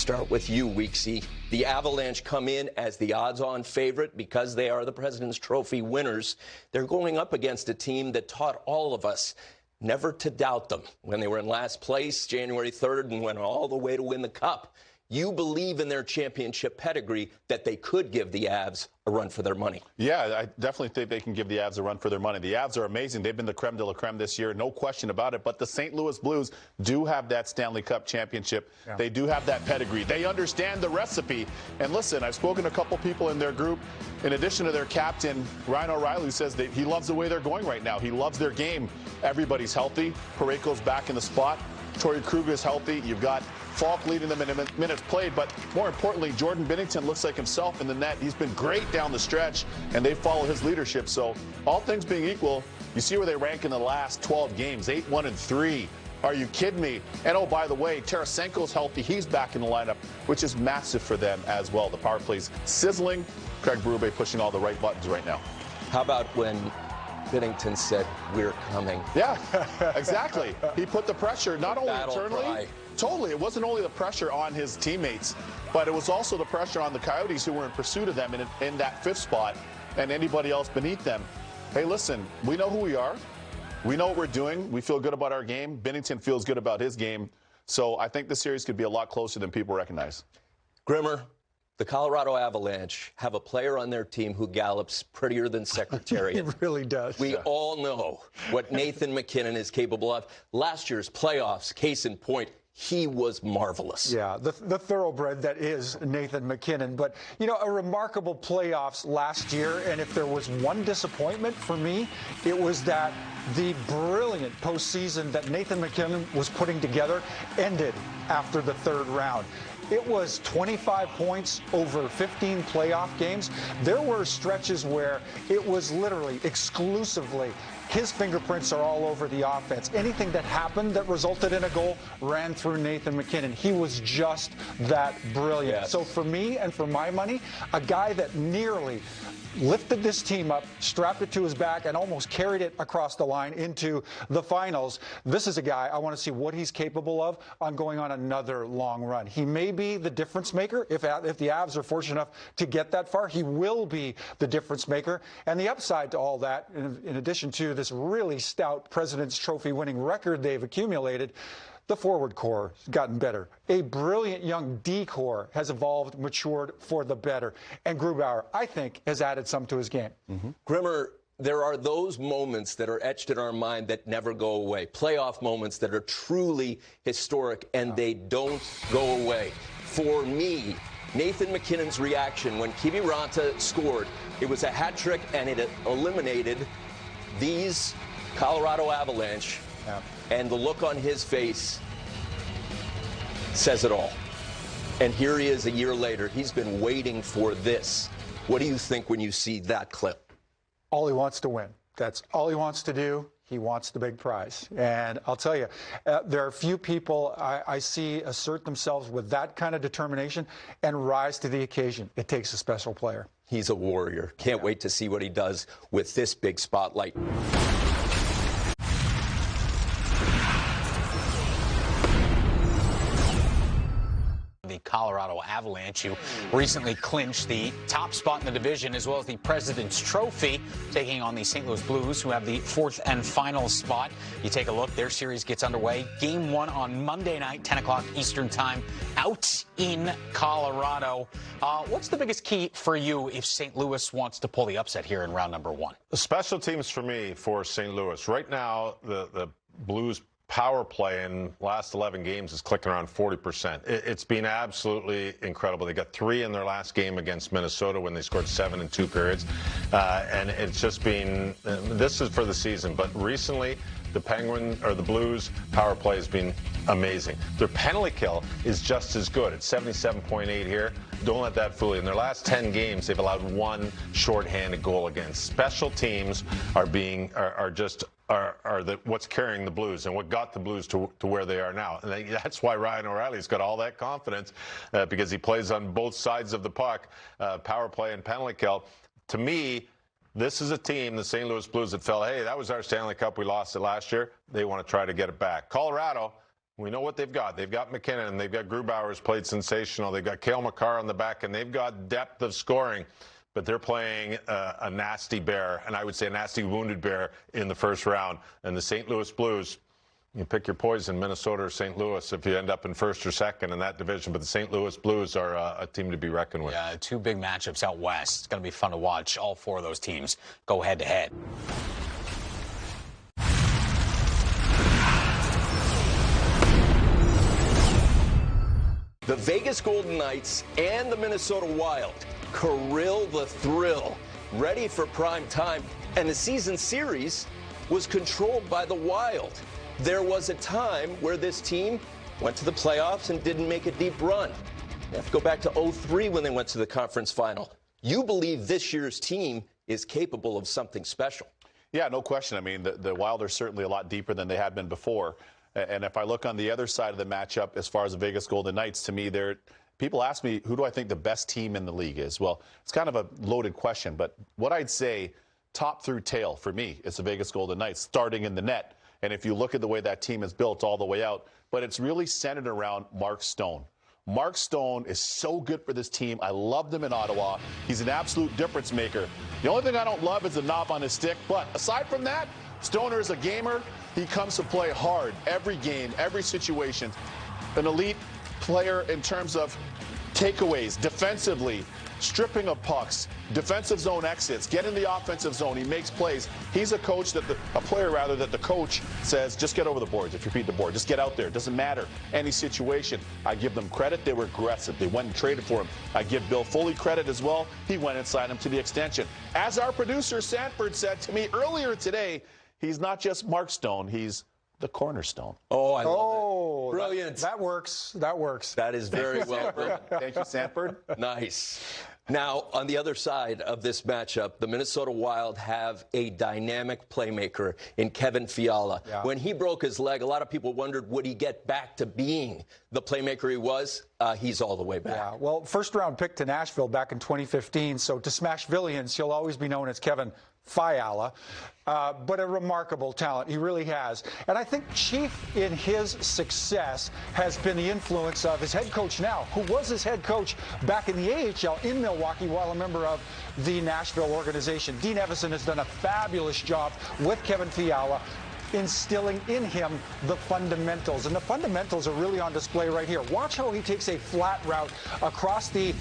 Start with you, Weeksy. The Avalanche come in as the odds-on favorite because they are the President's Trophy winners. They're going up against a team that taught all of us never to doubt them when they were in last place January 3rd and went all the way to win the Cup. You believe in their championship pedigree that they could give the Avs a run for their money. Yeah, I definitely think they can give the Avs a run for their money. The Avs are amazing. They've been the creme de la creme this year, no question about it. But the St. Louis Blues do have that Stanley Cup championship. Yeah. They do have that pedigree. They understand the recipe. And listen, I've spoken to a couple people in their group, in addition to their captain, Ryan O'Reilly, who says that he loves the way they're going right now. He loves their game. Everybody's healthy. Parayko's back in the spot. Torrey Krug is healthy. You've got Falk leading them in minutes played, but more importantly, Jordan Binnington looks like himself in the net. He's been great down the stretch, and they follow his leadership. So all things being equal, you see where they rank in the last 12 games, 8-1-3. Are you kidding me? And oh, by the way, Tarasenko's healthy. He's back in the lineup, which is massive for them as well. The power play's sizzling. Craig Berube pushing all the right buttons right now. How about when Binnington said, "We're coming"? Yeah, exactly. He put the pressure not only internally. Cry. Totally. It wasn't only the pressure on his teammates, but it was also the pressure on the Coyotes who were in pursuit of them in that fifth spot and anybody else beneath them. Hey, listen, we know who we are. We know what we're doing. We feel good about our game. Binnington feels good about his game. So I think the series could be a lot closer than people recognize. Grimmer, the Colorado Avalanche have a player on their team who gallops prettier than Secretariat. He really does. We all know what Nathan MacKinnon is capable of. Last year's playoffs, case in point, he was marvelous. Yeah, the thoroughbred that is Nathan MacKinnon. But, you know, a remarkable playoffs last year. And if there was one disappointment for me, it was that the brilliant postseason that Nathan MacKinnon was putting together ended after the third round. It was 25 points over 15 playoff games. There were stretches where it was literally exclusively his fingerprints are all over the offense. Anything that happened that resulted in a goal ran through Nathan MacKinnon. He was just that brilliant. Yes. So for me and for my money, a guy that nearly lifted this team up, strapped it to his back, and almost carried it across the line into the finals. This is a guy I want to see what he's capable of on going on another long run. He may be the difference maker. If the Avs are fortunate enough to get that far, he will be the difference maker. And the upside to all that, in addition to this really stout President's Trophy winning record they've accumulated, the forward core has gotten better. A brilliant young D core has evolved, matured for the better. And Grubauer, I think, has added some to his game. Grimmer, there are those moments that are etched in our mind that never go away. Playoff moments that are truly historic, and they don't go away. For me, Nathan MacKinnon's reaction when Kiviranta scored, it was a hat trick, and it eliminated these Colorado Avalanche. Yeah. And the look on his face says it all. And here he is a year later. He's been waiting for this. What do you think when you see that clip? All he wants to win. That's all he wants to do. He wants the big prize. And I'll tell you, there are few people I see assert themselves with that kind of determination and rise to the occasion. It takes a special player. He's a warrior. Can't wait to see what he does with this big spotlight. The Colorado Avalanche, who recently clinched the top spot in the division as well as the President's Trophy, taking on the St. Louis Blues, who have the fourth and final spot. You take a look, their series gets underway. Game 1 on Monday night, 10 o'clock Eastern time, out in Colorado. What's the biggest key for you if St. Louis wants to pull the upset here in round number 1? The special teams for me for St. Louis. Right now, the Blues power play in last 11 games is clicking around 40%. It's been absolutely incredible. They got 3 in their last game against Minnesota when they scored 7 in 2 periods. And it's just been, this is for the season, but recently the Blues power play has been amazing. Their penalty kill is just as good. It's 77.8 here. Don't let that fool you. In their last 10 games, they've allowed 1 shorthanded goal against. Special teams are what's carrying the Blues and what got the Blues to where they are now. And that's why Ryan O'Reilly's got all that confidence because he plays on both sides of the puck, power play and penalty kill. To me, this is a team, the St. Louis Blues, that felt, hey, that was our Stanley Cup. We lost it last year. They want to try to get it back. Colorado, We know what they've got. They've got McKinnon. They've got Grubauer's played sensational. They've got Cale Makar on the back, and they've got depth of scoring. But they're playing a nasty bear, and I would say a nasty wounded bear in the first round. And the St. Louis Blues, you pick your poison, Minnesota or St. Louis, if you end up in first or second in that division. But the St. Louis Blues are a team to be reckoned with. Yeah, two big matchups out west. It's going to be fun to watch all four of those teams go head-to-head. The Vegas Golden Knights and the Minnesota Wild, Kirill the Thrill, ready for prime time. And the season series was controlled by the Wild. There was a time where this team went to the playoffs and didn't make a deep run. You have to go back to 2003 when they went to the conference final. You believe this year's team is capable of something special? Yeah, no question. I mean, the Wild are certainly a lot deeper than they had been before. And if I look on the other side of the matchup, as far as the Vegas Golden Knights, to me, people ask me, who do I think the best team in the league is? Well, it's kind of a loaded question, but what I'd say, top through tail, for me, is the Vegas Golden Knights, starting in the net. And if you look at the way that team is built all the way out, but it's really centered around Mark Stone. Mark Stone is so good for this team. I loved him in Ottawa. He's an absolute difference maker. The only thing I don't love is the knob on his stick, but aside from that, Stoner is a gamer. He comes to play hard every game, every situation. An elite player in terms of takeaways, defensively, stripping of pucks, defensive zone exits, get in the offensive zone. He makes plays. He's a player that the coach says, just get over the boards. If you beat the board, just get out there. It doesn't matter any situation. I give them credit. They were aggressive. They went and traded for him. I give Bill Foley credit as well. He went and signed him to the extension. As our producer Sanford said to me earlier today, he's not just Mark Stone, he's the cornerstone. Oh, I love it. Brilliant. That works. That works. That is very well done. Thank you, Sanford. Nice. Now, on the other side of this matchup, the Minnesota Wild have a dynamic playmaker in Kevin Fiala. Yeah. When he broke his leg, a lot of people wondered, would he get back to being the playmaker he was? He's all the way back. Yeah, well, first-round pick to Nashville back in 2015, so to Smashvillians, he'll always be known as Kevin Fiala, but a remarkable talent. He really has. And I think chief in his success has been the influence of his head coach now, who was his head coach back in the AHL in Milwaukee while a member of the Nashville organization. Dean Evison has done a fabulous job with Kevin Fiala, instilling in him the fundamentals. And the fundamentals are really on display right here. Watch how he takes a flat route across the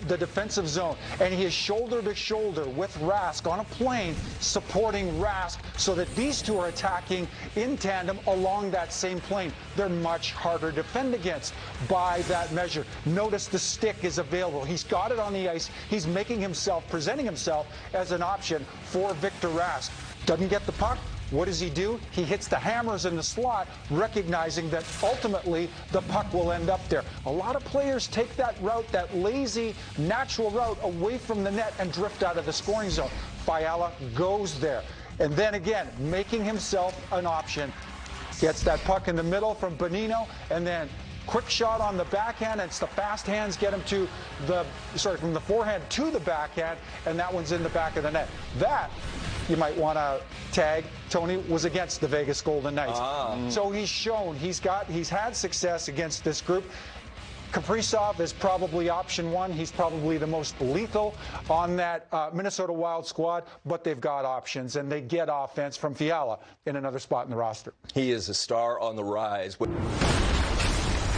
defensive zone, and he is shoulder to shoulder with Rask on a plane, supporting Rask so that these two are attacking in tandem along that same plane. They're much harder to defend against by that measure. Notice the stick is available. He's got it on the ice. He's presenting himself as an option for Victor Rask. Doesn't get the puck. What does he do? He hits the hammers in the slot, recognizing that ultimately the puck will end up there. A lot of players take that route, that lazy, natural route, away from the net and drift out of the scoring zone. Fiala goes there. And then again, making himself an option. Gets that puck in the middle from Bonino, and then quick shot on the backhand. It's the fast hands get him to from the forehand to the backhand, and that one's in the back of the net. That, you might want to tag, Tony, was against the Vegas Golden Knights. So he's shown he's had success against this group. Kaprizov is probably option one. He's probably the most lethal on that Minnesota Wild squad, but they've got options, and they get offense from Fiala in another spot in the roster. He is a star on the rise.